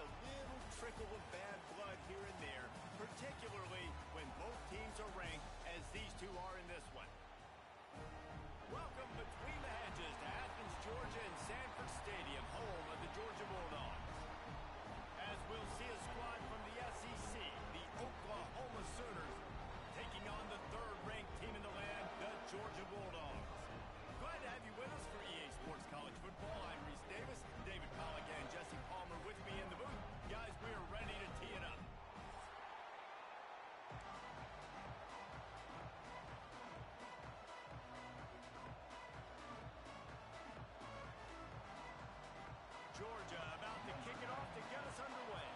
a little trickle of bad blood here and there, particularly when both teams are ranked as these two are in this one. Welcome between the hedges to Athens, Georgia and Sanford Stadium, home of the Georgia Bulldogs. As we'll see a squad from the SEC, the Oklahoma Sooners, taking on the third-ranked team in the land, the Georgia Bulldogs. Glad to have you with us for EA Sports College Football. I'm Reese Davis, David Pollack and Jesse Palmer with me in the booth. Guys, we are ready to tee it up. Georgia about to kick it off to get us underway.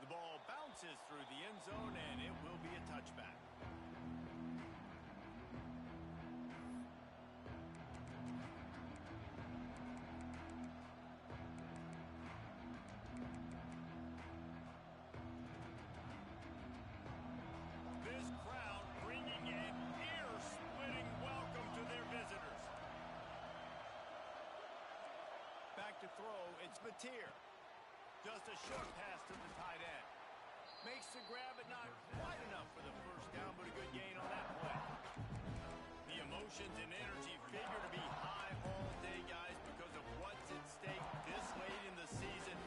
The ball bounces through the end zone, and it will be a touchback. This crowd bringing an ear-splitting welcome to their visitors. Back to throw, it's Mateer. Just a short pass to the tight end. Makes the grab, but not quite enough for the first down, but a good gain on that play. The emotions and energy figure to be high all day, guys, because of what's at stake this late in the season.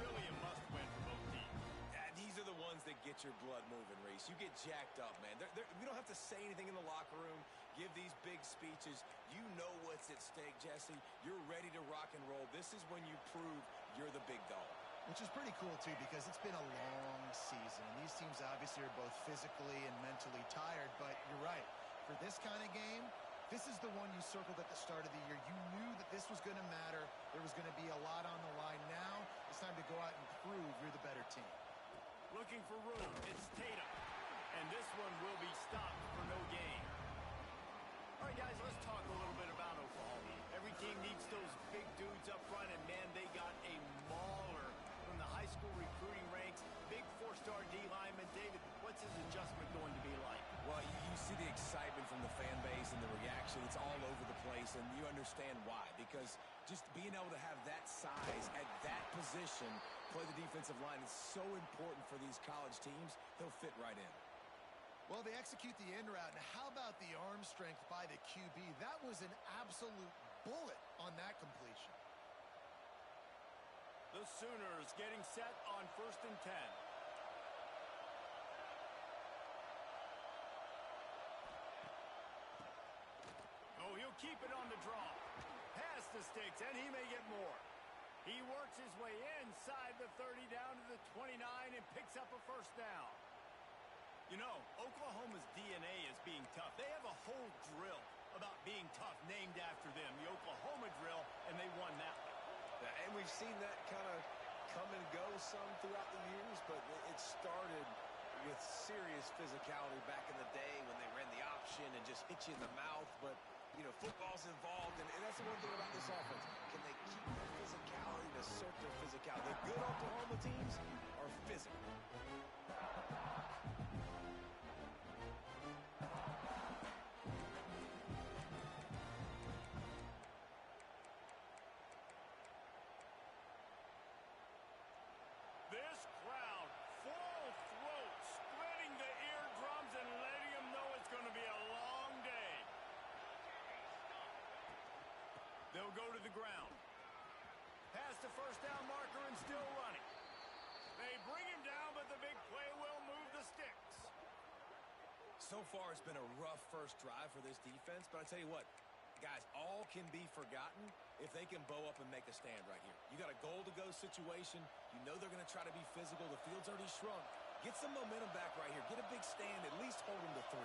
Really a must-win for both teams. Yeah, these are the ones that get your blood moving, Reese. You get jacked up, man. You don't have to say anything in the locker room, give these big speeches. You know what's at stake, Jesse. You're ready to rock and roll. This is when you prove you're the big dog. Which is pretty cool, too, because it's been a long season. And these teams obviously are both physically and mentally tired, but you're right. For this kind of game, this is the one you circled at the start of the year. You knew that this was going to matter. There was going to be a lot on the line. Now it's time to go out and prove you're the better team. Looking for room, it's Tatum. And this one will be stopped for no gain. All right, guys, let's talk a little bit about Oklahoma. Every team needs those big dudes up front, and, man, they got a mauler from the high school recruiting ranks. Big four-star D lineman. David, what's his adjustment going to be like? Well, you see the excitement from the fan base and the reaction. It's all over the place, and you understand why. Because just being able to have that size at that position, play the defensive line, is so important for these college teams. He'll fit right in. Well, they execute the in route. And how about the arm strength by the QB? That was an absolute bullet on that completion. The Sooners getting set on 1st and 10. Oh, he'll keep it on the draw. Pass the sticks, and he may get more. He works his way inside the 30 down to the 29 and picks up a first down. You know, Oklahoma's DNA is being tough. They have a whole drill about being tough named after them, the Oklahoma drill, and they won that one. And we've seen that kind of come and go some throughout the years, but it started with serious physicality back in the day when they ran the option and just hit you in the mouth. But, you know, football's involved, and that's the one thing about this offense. Can they keep their physicality and assert their physicality? The good Oklahoma teams are physical. This crowd, full throat, splitting the eardrums and letting them know it's going to be a long day. They'll go to the ground. Past the first down marker and still running. They bring him down, but the big play will move the sticks. So far, it's been a rough first drive for this defense, but I tell you what, guys, all can be forgotten if they can bow up and make a stand right here. You got a goal-to-go situation. You know they're going to try to be physical. The field's already shrunk. Get some momentum back right here. Get a big stand. At least hold them to 3.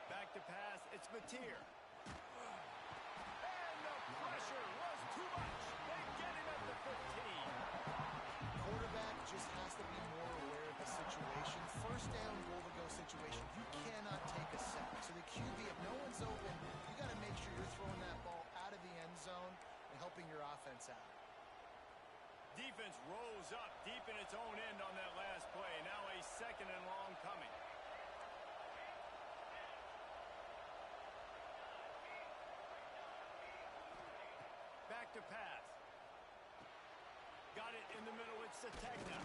Back to pass. It's Mateer. And the pressure was too much. They get him at the 15. Quarterback just has to be more aware of the situation. First down, goal-to-go situation. You cannot take a sack. So the QB, if no one's open, you got to make sure you're throwing that ball out of the end zone and helping your offense out. its own end on that last play. Now a second and long coming. Back to pass. Got it in the middle. It's T.A.S.K. And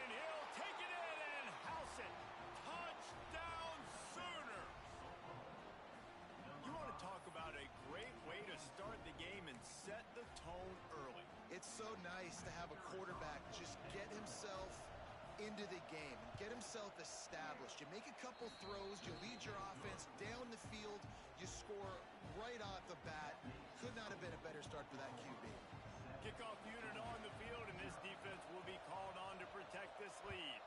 he'll take it in and house it. Touchdown Sooners. You want to talk about a great way to start the game and set the tone early. It's so nice to have a quarterback just get himself into the game and get himself established. You make a couple throws, you lead your offense down the field, you score right off the bat. Could not have been a better start for that QB. Kickoff unit on the field, and this defense will be called on to protect this lead.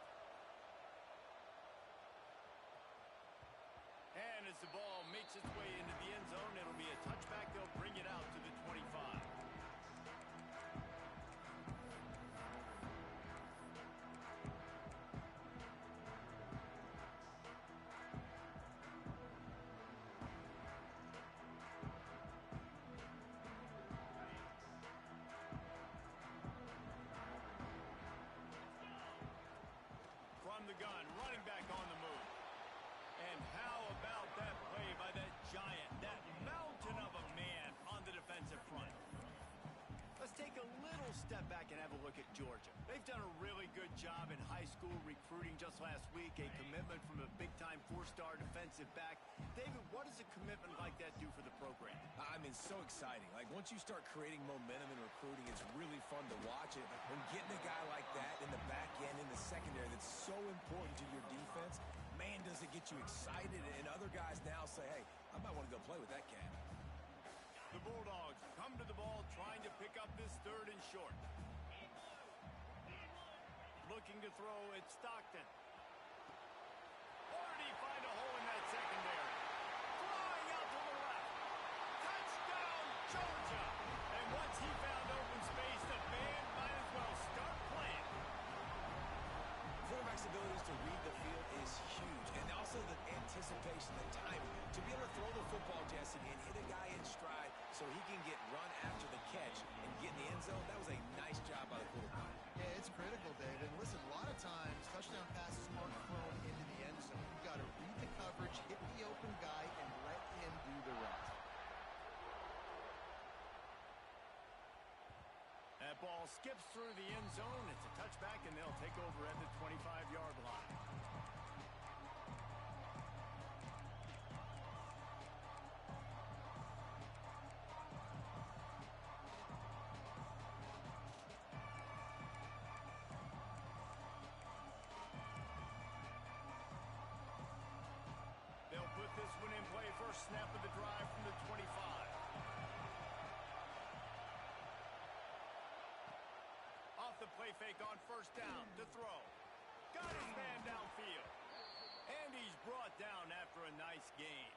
And as the ball makes its way into the end zone, it'll be a touchback. They'll bring it out to the 25. From the gun, running back on the move. And how about that play by that giant, that mountain of a man on the defensive front? Let's take a little step back and have a look at Georgia. They've done a really good job in high school recruiting just last week, a commitment from a big-time four-star defensive back. David, what does a commitment like that do for the program? I mean, so exciting. Like, once you start creating momentum in recruiting, it's really fun to watch it. When getting a guy like that in the back end, in the secondary, that's so important to your defense, man, does it get you excited. And other guys now say, hey, I might want to go play with that cat. The Bulldogs come to the ball trying to pick up this third and short. Looking to throw, it's Stockton. Or did he find a hole in that secondary? Flying out to the left. Touchdown, Georgia. And once he found open space, the band might as well start playing. Quarterback's abilities to read the field is huge. And also the anticipation, the timing. To be able to throw the football, Jesse, and hit a guy in stride so he can get run after the catch and get in the end zone, that was a nice job by the quarterback. Yeah, it's critical, David. Listen, a lot of times, touchdown passes aren't thrown into the end zone. You've got to read the coverage, hit the open guy, and let him do the rest. That ball skips through the end zone. It's a touchback, and they'll take over at the 25-yard line. They'll put this one in play. First snap of the drive from the 25. Off the play fake on first down to throw. Got his man downfield. And he's brought down after a nice gain.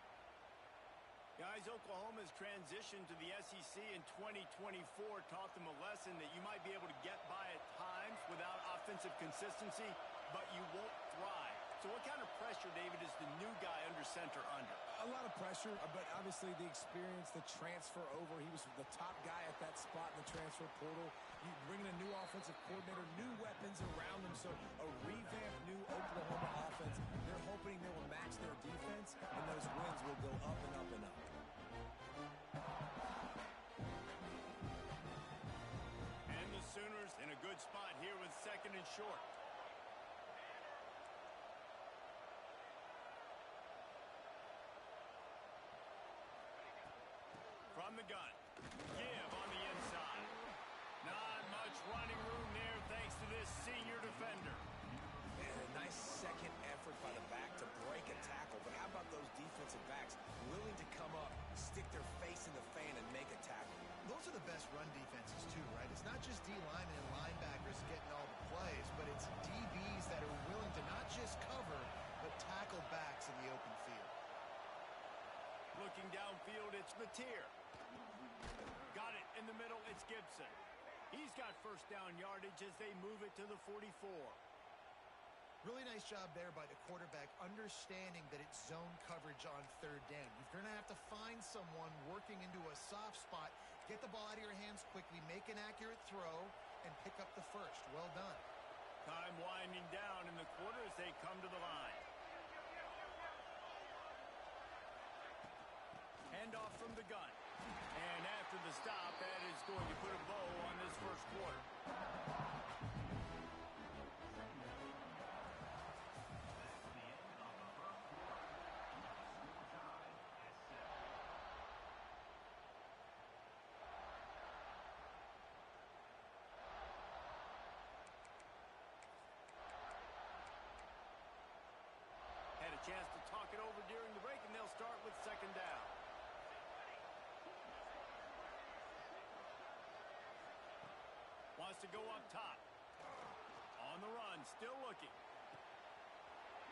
Guys, Oklahoma's transition to the SEC in 2024 taught them a lesson that you might be able to get by at times without offensive consistency, but you won't thrive. So what kind of pressure, David, is the new guy under center under? A lot of pressure, but obviously the experience, the transfer over. He was the top guy at that spot in the transfer portal. You bring in a new offensive coordinator, new weapons around him, so a revamped new Oklahoma offense. They're hoping they will match their defense, and those wins will go up and up and up. And the Sooners in a good spot here with second and short. From the gun. Give on the inside. Not much running room there thanks to this senior defender. And a nice second effort by the back to break a tackle. But how about those defensive backs willing to come up, stick their face in the fan, and make a tackle? Those are the best run defenses, too, right? It's not just D-linemen and linebackers getting all the plays, but it's DBs that are willing to not just cover, but tackle backs in the open field. Looking downfield, it's Mateer. Got it in the middle, it's Gibson. He's got first down yardage as they move it to the 44. Really nice job there by the quarterback, understanding that it's zone coverage on third down. You're going to have to find someone working into a soft spot, get the ball out of your hands quickly, make an accurate throw, and pick up the first. Well done. Time winding down in the quarter as they come to the line. Handoff from the gun. And after the stop, that is going to put a bow on this first quarter. Had a chance to talk it over during the break, and they'll start with second down. Wants to go up top. On the run, still looking.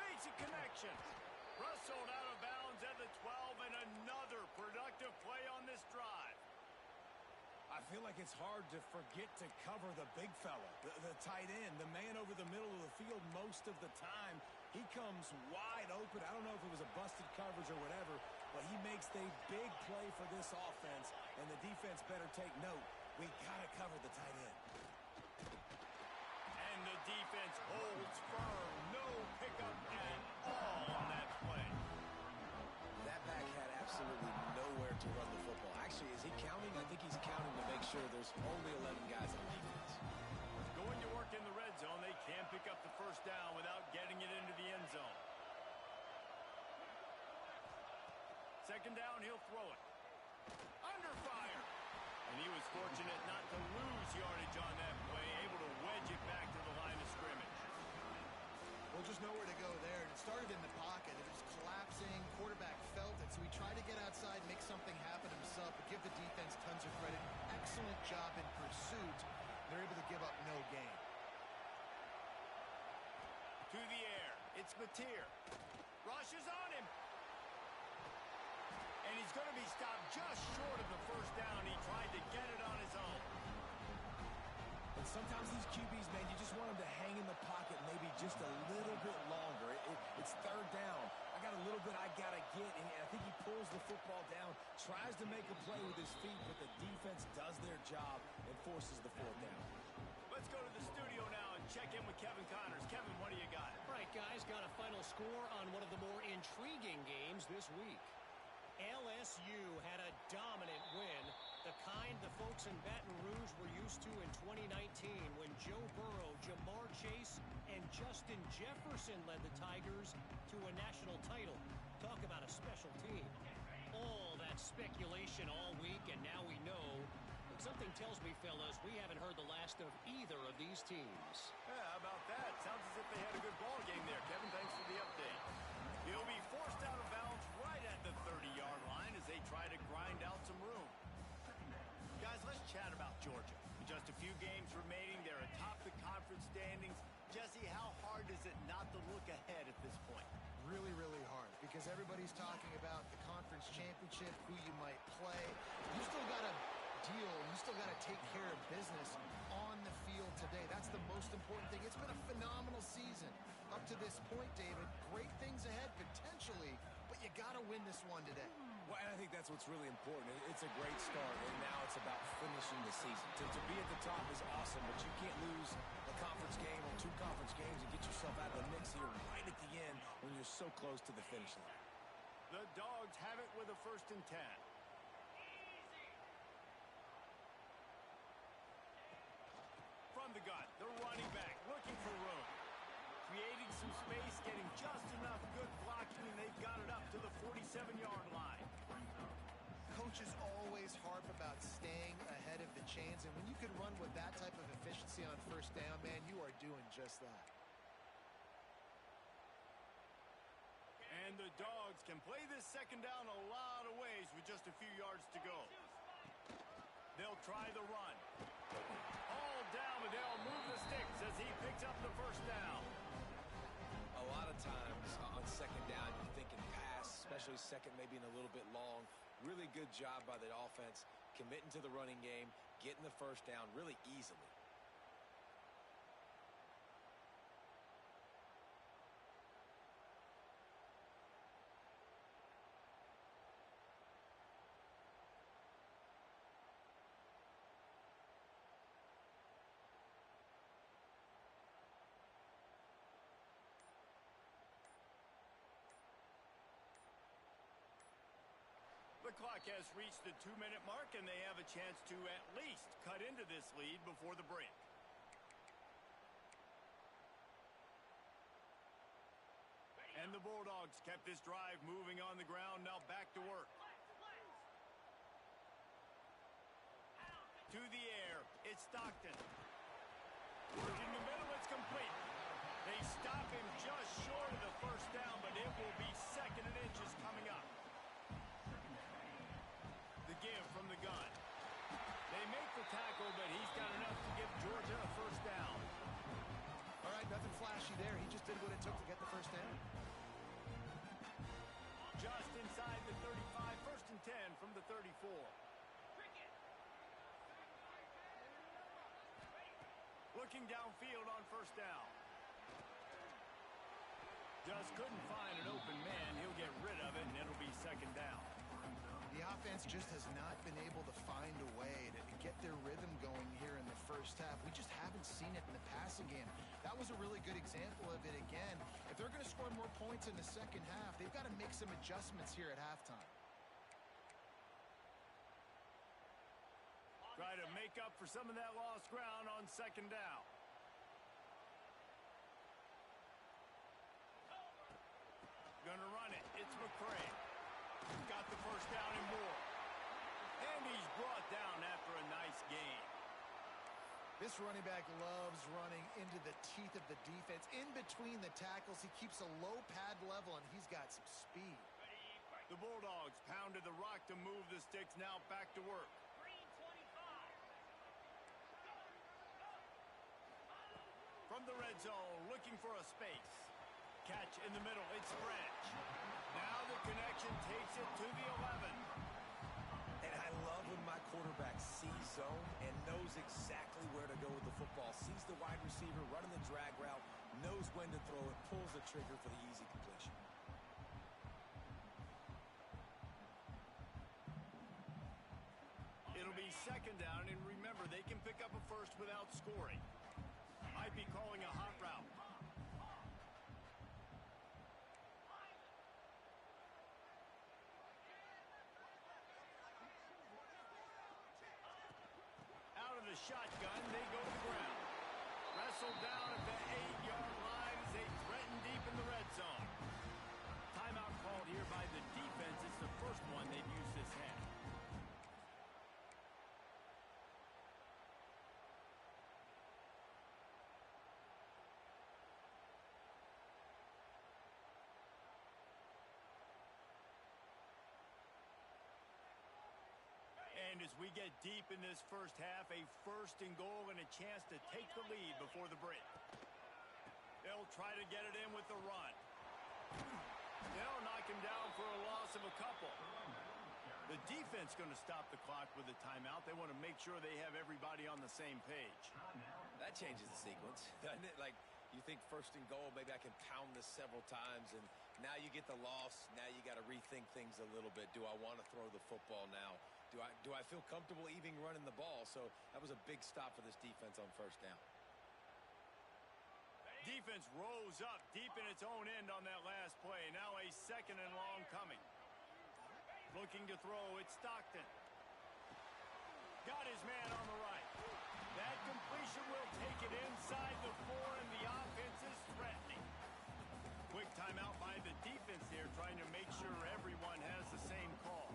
Makes a connection. Rustled out of bounds at the 12, and another productive play on this drive. I feel like it's hard to forget to cover the big fella, the tight end, the man over the middle of the field most of the time. He comes wide open. I don't know if it was a busted coverage or whatever, but he makes the big play for this offense, and the defense better take note. We got to cover the tight end. And the defense holds firm. No pickup at all on that play. That back had absolutely nowhere to run the football. Actually, is he counting? I think he's counting to make sure there's only 11 guys on defense. Going to work in the red zone. They can't pick up the first down without getting it into the end zone. Second down, he'll throw it. Under fire. And he was fortunate not to lose yardage on that play, able to wedge it back to the line of scrimmage. Well, just nowhere to go there. It started in the pocket. It was collapsing. Quarterback felt it, so he tried to get outside, make something happen himself, but give the defense tons of credit. Excellent job in pursuit. They're able to give up no gain. To the air. It's Mateer. Rushes on him. And he's going to be stopped just short of the first down. He tried to get it on his own. And sometimes these QBs, man, you just want them to hang in the pocket maybe just a little bit longer. It's third down. I got a little bit I got to get, and I think he pulls the football down, tries to make a play with his feet, but the defense does their job and forces the fourth down. Let's go to the studio now and check in with Kevin Connors. Kevin, what do you got? All right, guys, got a final score on one of the more intriguing games this week. LSU had a dominant win, the kind the folks in Baton Rouge were used to in 2019 when Joe Burrow, Jamar Chase, and Justin Jefferson led the Tigers to a national title. Talk about a special team. All that speculation all week, and now we know. But something tells me, fellas, we haven't heard the last of either of these teams. Yeah, how about that? Sounds as if they had a good ball game there. Kevin, thanks for the update. He'll be forced out of bounds right at the 30-yard line as they try to grind out some room. Guys, let's chat about Georgia. With just a few games remaining, they're atop the conference standings. Jesse, how hard is it not to look ahead at this point? Really, really hard, because everybody's talking about the conference championship, who you might play. You still got to deal. You still got to take care of business on the field today. That's the most important thing. It's been a phenomenal season up to this point, David. Great things ahead, potentially, but you got to win this one today. Well, and I think that's what's really important. It's a great start, and now it's about finishing the season. To be at the top is awesome, but you can't lose a conference game or two conference games and get yourself out of the mix here right at the end when you're so close to the finish line. The Dogs have it with a 1st and 10. From the gun, the running back looking for room. Creating some space, getting just enough good blocking, and they've got it up to the 47-yard line. Coaches always harp about staying ahead of the chains, and when you can run with that type of efficiency on first down, man, you are doing just that. And the Dogs can play this second down a lot of ways with just a few yards to go. They'll try the run. All down, but they'll move the sticks as he picks up the first down. A lot of times on second down, you're thinking pass, especially second maybe in a little bit long. Really good job by the offense, committing to the running game, getting the first down really easily. The clock has reached the 2-minute mark, and they have a chance to at least cut into this lead before the break. And the Bulldogs kept this drive moving on the ground. Now back to work. To the air. It's Stockton. Working the middle. It's complete. They stop him just short of the first down, but it will be 2nd and inches coming up. The give from the gun. They make the tackle, but he's got enough to give Georgia a first down. All right, nothing flashy there. He just did what it took to get the first down. Just inside the 35, 1st and 10 from the 34. Looking downfield on first down. Just couldn't find an open man. He'll get rid of it, and it'll be 2nd down. The offense just has not been able to find a way to get their rhythm going here in the first half. We just haven't seen it in the passing game. That was a really good example of it again. If they're going to score more points in the second half, they've got to make some adjustments here at halftime. Try to make up for some of that lost ground on 2nd down. Gonna run it. It's McCray. Got the first down and more. And he's brought down after a nice gain. This running back loves running into the teeth of the defense. In between the tackles, he keeps a low pad level, and he's got some speed. The Bulldogs pounded the rock to move the sticks. Now back to work. From the red zone, looking for a space. Catch in the middle. It's Branch. Now the connection takes it to the 11. And I love when my quarterback sees zone and knows exactly where to go with the football. Sees the wide receiver running the drag route, knows when to throw it, pulls the trigger for the easy completion. It'll be 2nd down, and remember, they can pick up a first without scoring. Might be calling a hot route. Out of the shotgun, they go to the ground. Wrestled down at the 8-yard line as they threaten deep in the red zone. Timeout called here by the defense. It's the first one they've used this half. And as we get deep in this first half, a 1st and goal and a chance to take the lead before the break. They'll try to get it in with the run. They'll knock him down for a loss of a couple. The defense going to stop the clock with a timeout. They want to make sure they have everybody on the same page. That changes the sequence, doesn't it? Like, you think 1st and goal, maybe I can pound this several times, and now you get the loss. Now you got to rethink things a little bit. Do I want to throw the football now? Do I feel comfortable even running the ball? So that was a big stop for this defense on 1st down. Defense rose up deep in its own end on that last play. Now a 2nd and long coming. Looking to throw, it's Stockton. Got his man on the right. That completion will take it inside the 4, and the offense is threatening. Quick timeout by the defense here, trying to make sure everyone has the same call.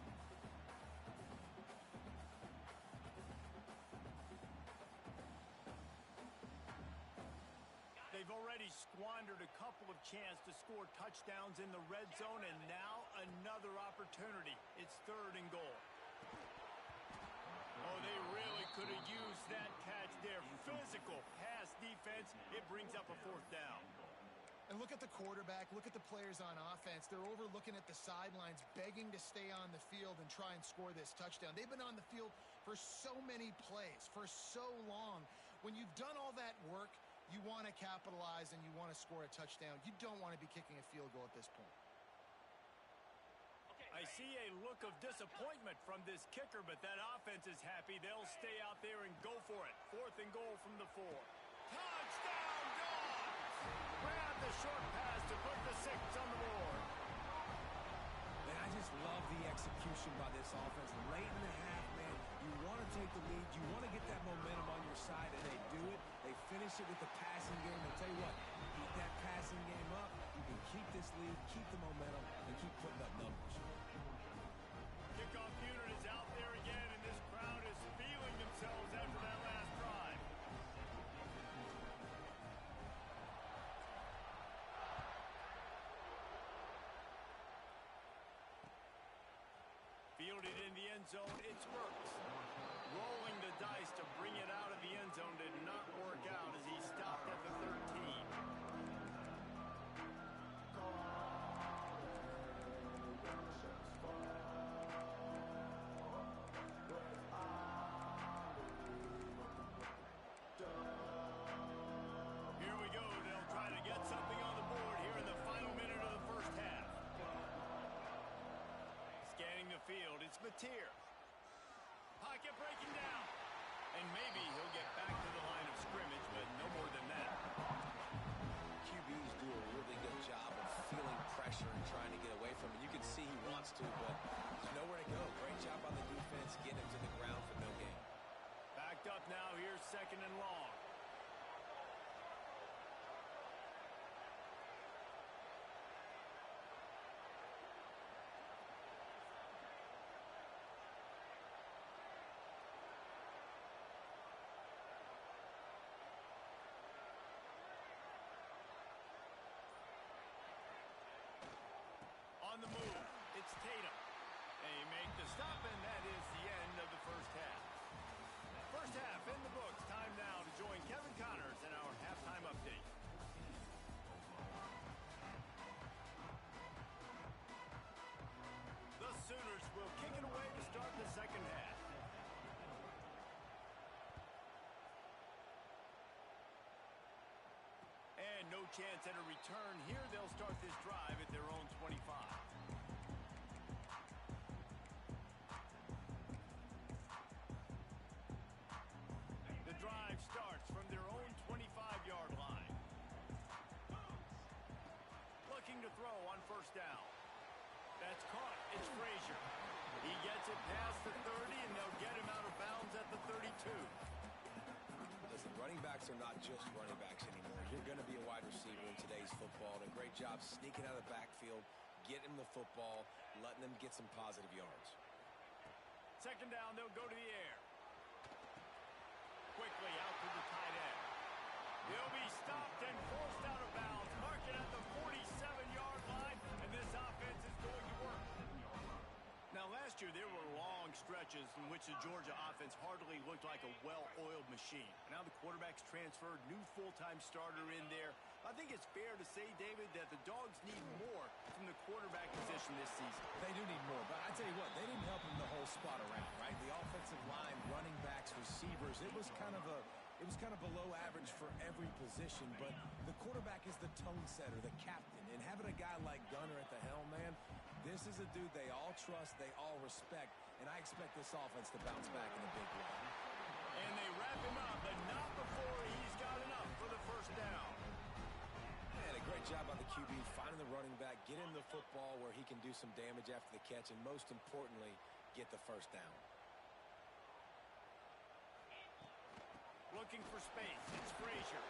They've already squandered a couple of chances to score touchdowns in the red zone, and now another opportunity. It's 3rd and goal. Oh, they really could have used that catch there. Physical pass defense. It brings up a 4th down. And look at the quarterback. Look at the players on offense. They're over looking at the sidelines, begging to stay on the field and try and score this touchdown. They've been on the field for so many plays, for so long. When you've done all that work, you want to capitalize and you want to score a touchdown. You don't want to be kicking a field goal at this point. I see a look of disappointment from this kicker, but that offense is happy. They'll stay out there and go for it. 4th and goal from the 4. Touchdown, Dogs! Grab the short pass to put the 6 on the board. Man, I just love the execution by this this offense late in the half, man. You want to take the lead. You want to get that momentum on your side, and they do it. They finish it with the passing game. I tell you what, keep that passing game up. You can keep this lead, keep the momentum, and keep putting up numbers. Kickoff unit is out there again, and this crowd is feeling themselves after that last drive. Fielded in the end zone, it's Burks. Rolling the dice to bring it out of the end zone did not work out as he stopped at the 13. Here we go. They'll try to get something on the board here in the final minute of the first half. Scanning the field, it's Mateer. Pocket breaking down. And maybe he'll get back to the line of scrimmage, but no more than that. QBs do a really good job of feeling pressure and trying to get away from it. You can see he wants to, but there's nowhere to go. Great job on the defense, getting him to the ground for no gain. Backed up now, here's 2nd and long. On the move, it's Tatum. They make the stop, and that is the end of the first half. First half in the books. Time now to join Kevin Connors in our halftime update. The Sooners will kick it away to start the second half. And no chance at a return here. They'll start this drive at their own 25. The drive starts from their own 25-yard line. Looking to throw on first down. That's caught. It's Frazier. He gets it past the 30, and they'll get him out of bounds at the 32. Listen, running backs are not just running backs anymore. You're going to be a wide receiver in today's football, and a great job sneaking out of the backfield, getting the football, letting them get some positive yards. 2nd down, they'll go to the air. Quickly out to the tight end. He'll be stopped and forced out of bounds. Mark it at the 47-yard line, and this offense is going to work. Now, last year, there were long stretches in which the Georgia offense hardly looked like a well-oiled machine. Now the quarterback's transferred, new full-time starter in there. I think it's fair to say, David, that the Dogs need more from the quarterback position this season. They do need more, but I tell you what, they didn't help him the whole spot around, right? The offensive line, running backs, receivers, it was kind of below average for every position, but the quarterback is the tone setter, the captain, and having a guy like Gunner at the helm, man, this is a dude they all trust, they all respect, and I expect this offense to bounce back in a big way. And they wrap him up, but not before he's got enough for the first down. And a great job by the QB finding the running back, get him the football where he can do some damage after the catch, and most importantly, get the first down. Looking for space, it's Frazier.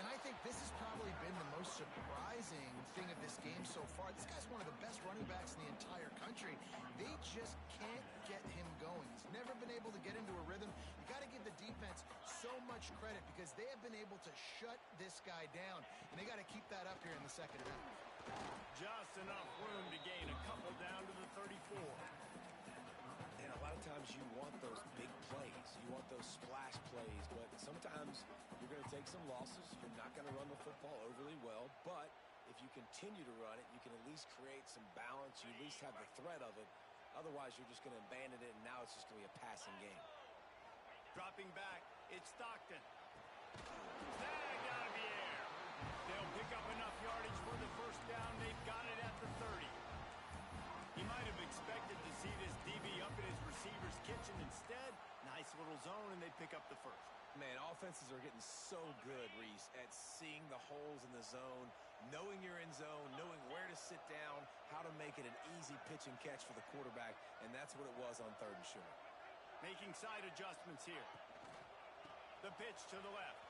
And I think this has probably been the most surprising thing of this game so far. This guy's one of the best running backs in the entire country. They just can't get him going. He's never been able to get into a rhythm. You got to give the defense so much credit because they have been able to shut this guy down. And they got to keep that up here in the second half. Just enough room to gain a couple down to the 34. And a lot of times you want those big plays. You want those splash plays, but sometimes you're going to take some losses. You're not going to run the football overly well, but if you continue to run it, you can at least create some balance. You at least have the threat of it. Otherwise, you're just going to abandon it, and now it's just going to be a passing game. Dropping back, it's Stockton. Snagged out of the air. They'll pick up enough yardage for the first down. They've got it at the 30. He might have expected to see this DB up in his receiver's kitchen. Instead, nice little zone, and they pick up the first. Man, offenses are getting so good, Reese, at seeing the holes in the zone knowing your end zone, knowing where to sit down, how to make it an easy pitch and catch for the quarterback, and that's what it was on 3rd and short. Making side adjustments here. The pitch to the left.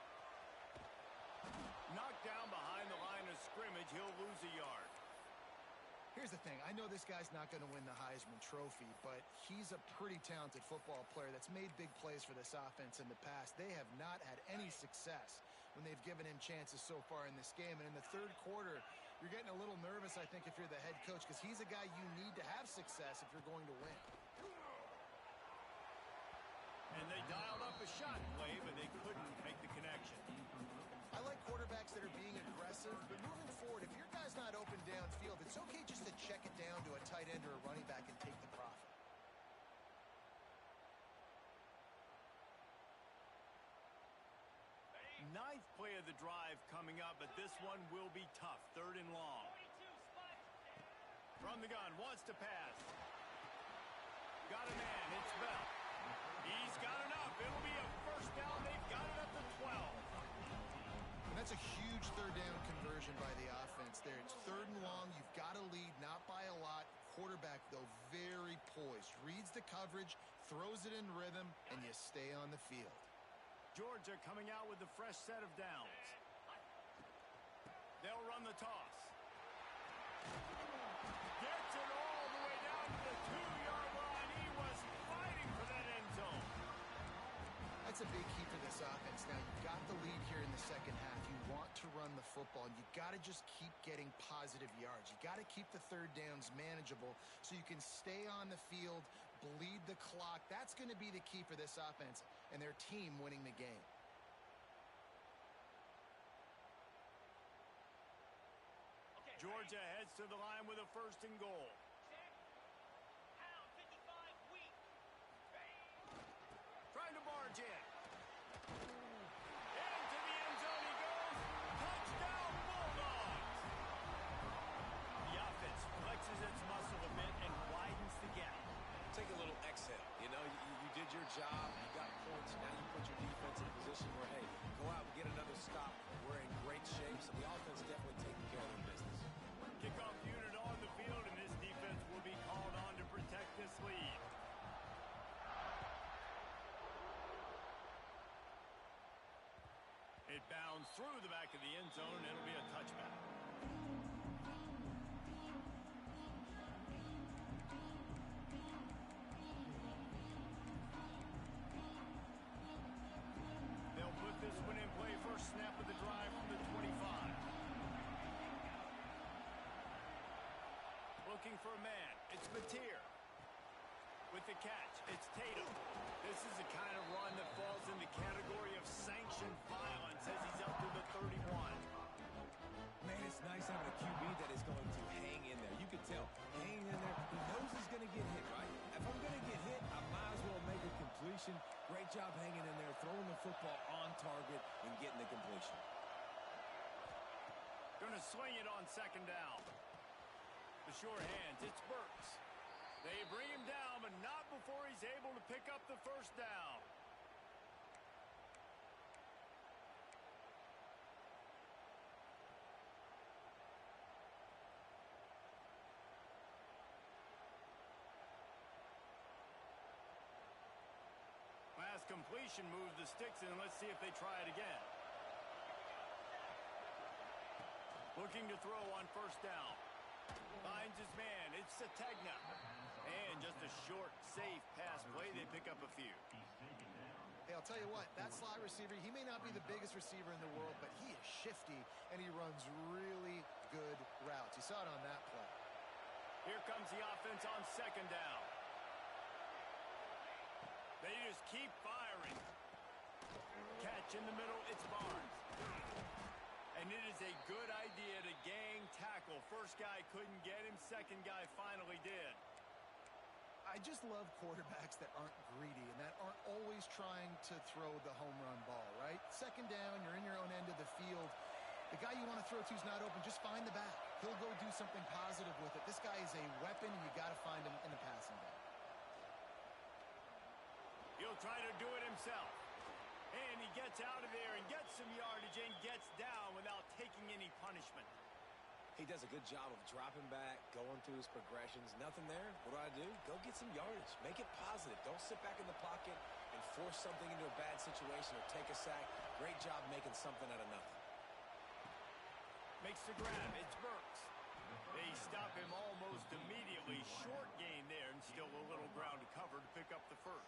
Knocked down behind the line of scrimmage. He'll lose a yard. Here's the thing. I know this guy's not going to win the Heisman Trophy, but he's a pretty talented football player that's made big plays for this offense in the past. They have not had any success when they've given him chances so far in this game. And in the 3rd quarter, you're getting a little nervous, I think, if you're the head coach, because he's a guy you need to have success if you're going to win. And they dialed up a shot play, but they couldn't make the connection. I like quarterbacks that are being aggressive, but moving forward, if your guy's not open downfield, it's okay just to check it down to a tight end or a running back and take the profit. Ninth play of the drive coming up, but this one will be tough. 3rd and long. From the gun, wants to pass. Got a man, it's Bell. He's got enough. It'll be a 1st down. They've got it up to 12. And that's a huge 3rd down conversion by the offense there. It's 3rd and long. You've got to lead, not by a lot. Quarterback, though, very poised. Reads the coverage, throws it in rhythm, and you stay on the field. Georgia coming out with a fresh set of downs. They'll run the toss. Gets it all the way down to the 2-yard line. He was fighting for that end zone. That's a big key for this offense. Now, you've got the lead here in the 2nd half. You want to run the football, and you've got to just keep getting positive yards. You've got to keep the 3rd downs manageable so you can stay on the field, bleed the clock. That's going to be the key for this offense and their team winning the game. Georgia heads to the line with a 1st and goal. Trying to barge in. Into the end zone he goes. Touchdown, Bulldogs! The offense flexes its muscle a bit and widens the gap. Take a little exhale. You know, you did your job. You got points. Now you put your defense in a position where, hey, go out and get another stop. We're in great shape, so the offense definitely taking care of their business. Kickoff unit on the field, and this defense will be called on to protect this lead. It bounds through the back of the end zone, and it'll be a touchback. They'll put this one in play. First snap of the drive from the 25. Looking for a man. It's Mateer. With the catch, it's Tatum. This is the kind of run that falls in the category of sanctioned violence as he's up to the 31. Man, it's nice having a QB that is going to hang in there. You can tell, hang in there. He knows he's going to get hit, right? If I'm going to get hit, I might as well make a completion. Great job hanging in there, throwing the football on target, and getting the completion. Going to swing it on 2nd down. The short hands, it's Burks. They bring him down, but not before he's able to pick up the 1st down. Pass completion moves the sticks in. Let's see if they try it again. Looking to throw on 1st down. Finds his man. It's Sategna. And just a short, safe pass play. They pick up a few. Hey, I'll tell you what, that slot receiver, he may not be the biggest receiver in the world, but he is shifty, and he runs really good routes. You saw it on that play. Here comes the offense on 2nd down. They just keep firing. Catch in the middle, it's Barnes. And it is a good idea to gang tackle. First guy couldn't get him, 2nd guy finally did. I just love quarterbacks that aren't greedy and that aren't always trying to throw the home run ball, right? 2nd down, you're in your own end of the field. The guy you want to throw to is not open. Just find the back. He'll go do something positive with it. This guy is a weapon, and you got to find him in the passing game. He'll try to do it himself. And he gets out of there and gets some yardage and gets down without taking any punishment. He does a good job of dropping back, going through his progressions. Nothing there. What do? Go get some yardage. Make it positive. Don't sit back in the pocket and force something into a bad situation or take a sack. Great job making something out of nothing. Makes the grab. It's Burks. They stop him almost immediately. Short gain there and still a little ground to cover to pick up the first.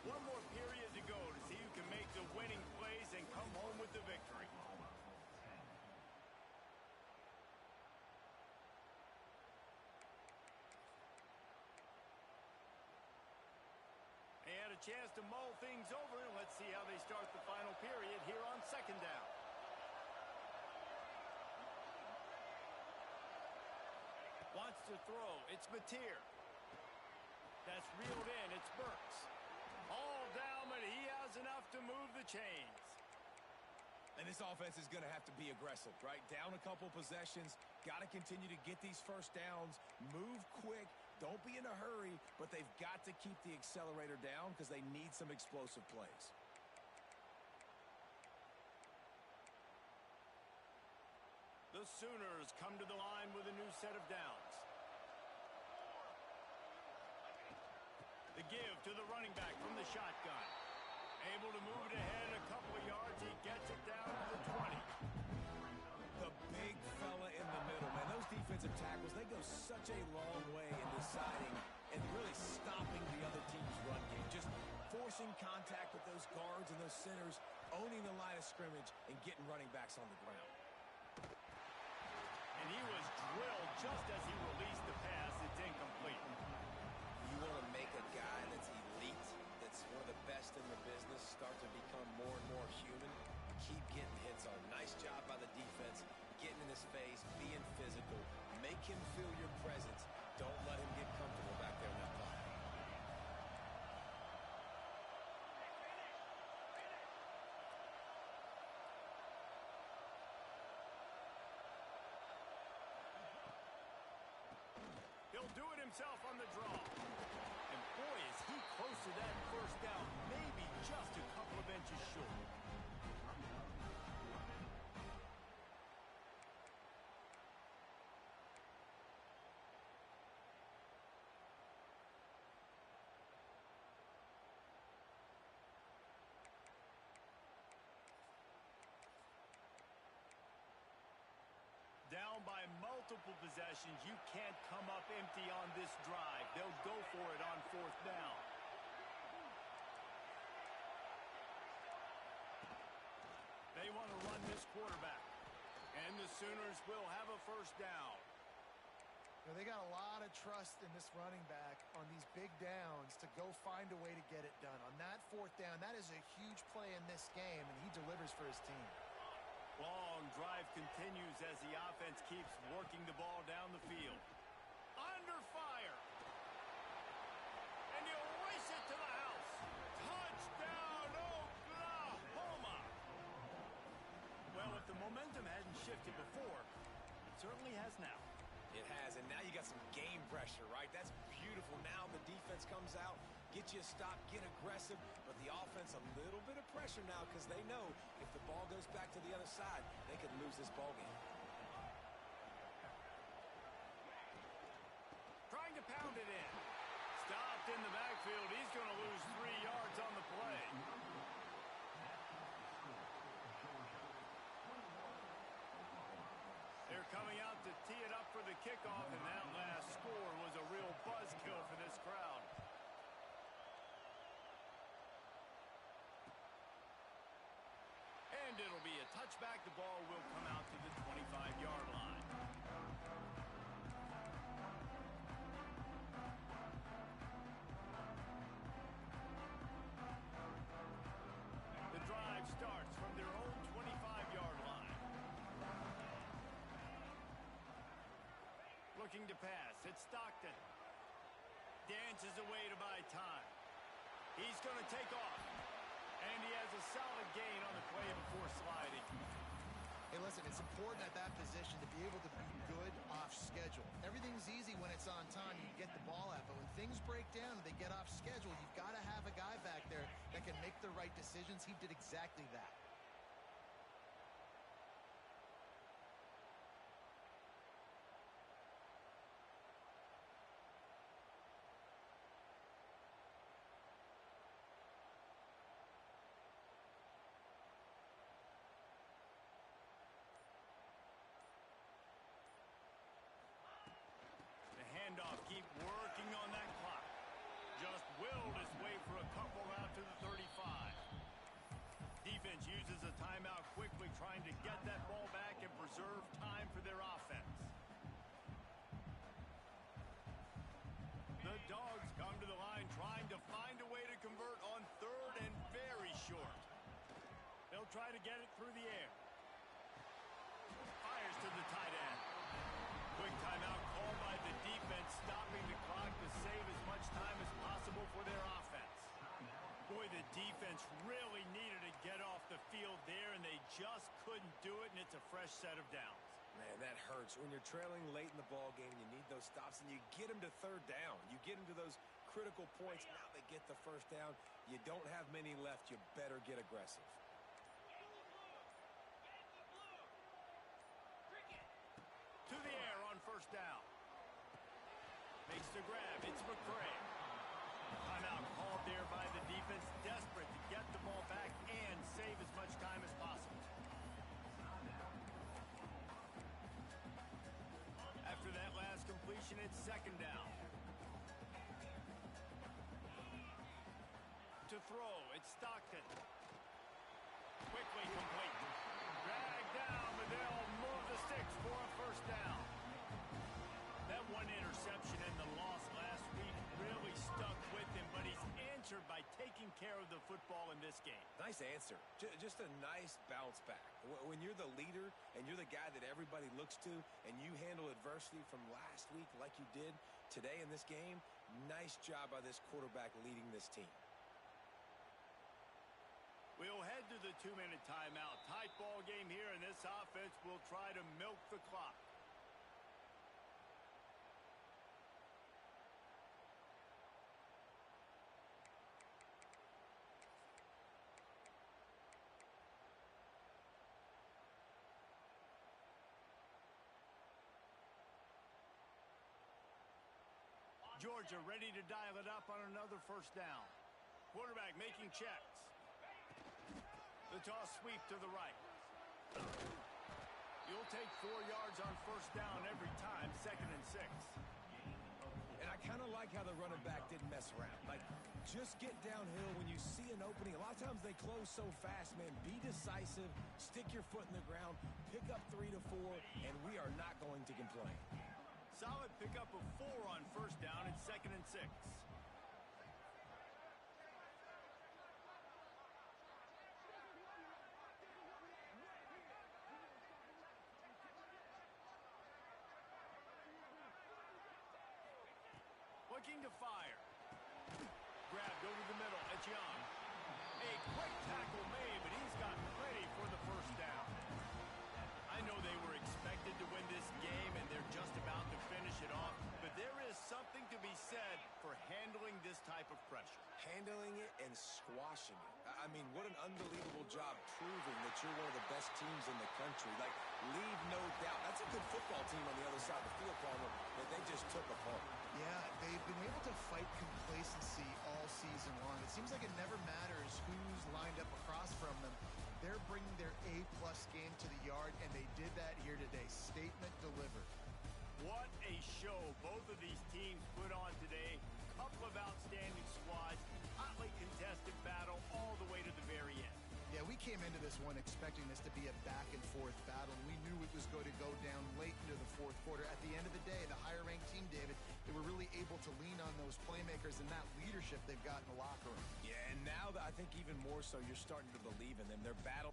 One more period to go to see who can make the winning plays and come home with the victory. They had a chance to mull things over, and let's see how they start the final period here on second down. Wants to throw. It's Mateer. That's reeled in. It's Burks. All down, but he has enough to move the chains. And this offense is going to have to be aggressive, right? Down a couple possessions. Got to continue to get these first downs. Move quick. Don't be in a hurry, but they've got to keep the accelerator down because they need some explosive plays. The Sooners come to the line with a new set of downs. The give to the running back from the shotgun. Able to move it ahead a couple of yards. He gets it down to the 20. The big fella in the middle, man. Those defensive tackles, they go such a long way in deciding and really stopping the other team's run game. Just forcing contact with those guards and those centers, owning the line of scrimmage, and getting running backs on the ground. And he was drilled just as he released the pass. It's incomplete. You want to make a guy that's elite, that's one of the best in the business, start to become more and more human. Keep getting hits on. Nice job by the defense, getting in his face, being physical. Make him feel your presence. Don't let him get comfortable back there in that pocket. He'll do it himself on the draw. And boy, is he close to that first down. Maybe just a couple of inches short. Down by multiple possessions. You can't come up empty on this drive. They'll go for it on fourth down. They want to run this quarterback. And the Sooners will have a first down. You know, they got a lot of trust in this running back on these big downs to go find a way to get it done. On that fourth down, that is a huge play in this game, and he delivers for his team. Long drive continues as the offense keeps working the ball down the field. Under fire. And you race it to the house. Touchdown, Oklahoma. Well, if the momentum hadn't shifted before, it certainly has now. It has, and now you got some game pressure, right? That's beautiful. Now the defense comes out, get you a stop, get aggressive, but the offense a little bit of pressure now because they know if the ball goes back to the other side, they could lose this ball game. Trying to pound it in. Stopped in the backfield. He's going to lose 3 yards on the play. They're coming out to tee it up for the kickoff, and that last score was a real buzzkill for this crowd. And it'll be a touchback. The ball will come out to the 25-yard line. The drive starts from their own 25-yard line. Looking to pass. It's Stockton. Dances away to buy time. He's going to take off. And he has a solid gain on the play before sliding. Hey, listen, it's important at that position to be able to be good off schedule. Everything's easy when it's on time. You get the ball out. But when things break down and they get off schedule, you've got to have a guy back there that can make the right decisions. He did exactly that. The handoff, keep working on that clock. Just willed his way for a couple out to the 35. Defense uses a timeout quickly, trying to get that ball back and preserve time for their offense. The Dogs come to the line trying to find a way to convert on third and very short. They'll try to get it through the air. Fires to the tight end. Quick timeout called by the defense, stopping the clock to save as much time as possible for their offense. Boy, the defense really needed to get off the field there, and they just couldn't do it, and it's a fresh set of downs. Man, that hurts. When you're trailing late in the ball game, you need those stops, and you get them to third down. You get them to those critical points. Now they get the first down. You don't have many left. You better get aggressive. To the air on first down. Makes the grab. It's McCray. Timeout called there by the defense, desperate to get the ball back and save as much time as possible. After that last completion, it's second down. To throw, it's Stockton. Quickly complete. Dragged down, but they'll move the sticks for a first down. That one interception and the loss last week really stuck with him, but he's answered by taking care of the football in this game. Nice answer. Just a nice bounce back. When you're the leader and you're the guy that everybody looks to and you handle adversity from last week like you did today in this game, nice job by this quarterback leading this team. We'll head to the 2-minute timeout. Tight ball game here, and this offense will try to milk the clock. Georgia ready to dial it up on another first down. Quarterback making checks. The toss sweep to the right. You'll take 4 yards on first down every time, 2nd and 6. And I kind of like how the running back didn't mess around. Like, just get downhill when you see an opening. A lot of times they close so fast, man. Be decisive, stick your foot in the ground, pick up 3 to 4, and we are not going to complain. Solid pickup of 4 on first down and 2nd and 6. Looking to fire. Grabbed over the middle. It's Young. A quick tackle made, but he's got plenty for the first down. I know they were expected to win this game, and they're just about to finish it off, but there is something to be said for handling this type of pressure. Handling it and squashing it. I mean, what an unbelievable job proving that you're one of the best teams in the country. Like, leave no doubt. That's a good football team on the other side of the field, Palmer, that they just took apart. Yeah, they've been able to fight complacency all season long. It seems like it never matters who's lined up across from them. They're bringing their A-plus game to the yard, and they did that here today. Statement delivered. What a show both of these teams put on today. Couple of outstanding squads, hotly contested battle all the way to the very end. Yeah, we came into this one expecting this to be a back-and-forth battle, and we knew it was going to go down late into the fourth quarter. At the end of the day, the higher-ranked team, David, they were really able to lean on those playmakers and that leadership they've got in the locker room. Yeah, and now I think even more so, you're starting to believe in them. Their battle